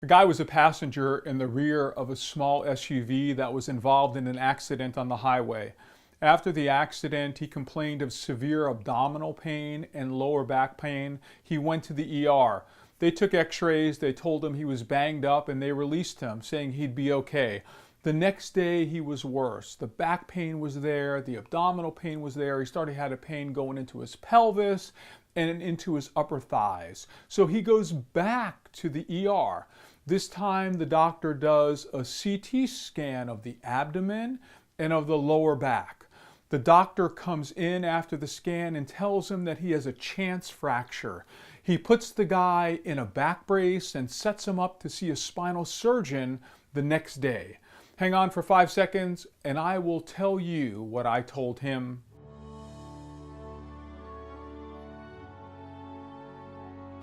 The guy was a passenger in the rear of a small SUV that was involved in an accident on the highway. After the accident, he complained of severe abdominal pain and lower back pain. He went to the ER. They took x-rays, they told him he was banged up, and they released him, saying he'd be okay. The next day, he was worse. The back pain was there, the abdominal pain was there. He started had a pain going into his pelvis and into his upper thighs. So he goes back to the ER. This time, the doctor does a CT scan of the abdomen and of the lower back. The doctor comes in after the scan and tells him that he has a chance fracture. He puts the guy in a back brace and sets him up to see a spinal surgeon the next day. Hang on for 5 seconds and I will tell you what I told him.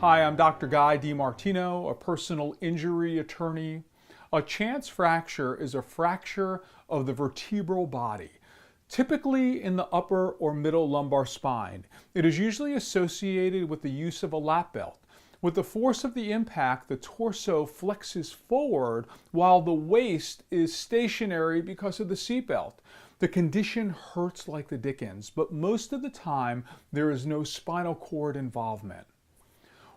Hi, I'm Dr. Guy DiMartino, a personal injury attorney. A chance fracture is a fracture of the vertebral body, typically in the upper or middle lumbar spine. It is usually associated with the use of a lap belt. With the force of the impact, the torso flexes forward while the waist is stationary because of the seatbelt. The condition hurts like the dickens, but most of the time there is no spinal cord involvement.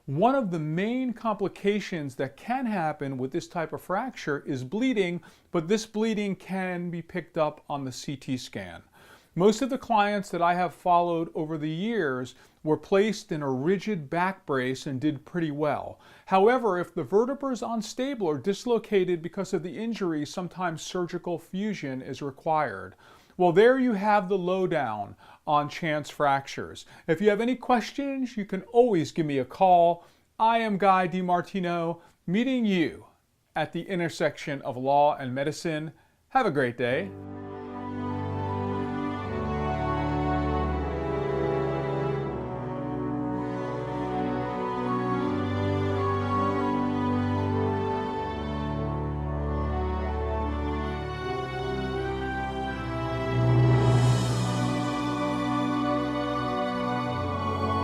One of the main complications that can happen with this type of fracture is bleeding, but this bleeding can be picked up on the CT scan. Most of the clients that I have followed over the years were placed in a rigid back brace and did pretty well. However, if the vertebrae is unstable or dislocated because of the injury, sometimes surgical fusion is required. Well, there you have the lowdown on chance fractures. If you have any questions, you can always give me a call. I am Guy DiMartino, meeting you at the intersection of law and medicine. Have a great day.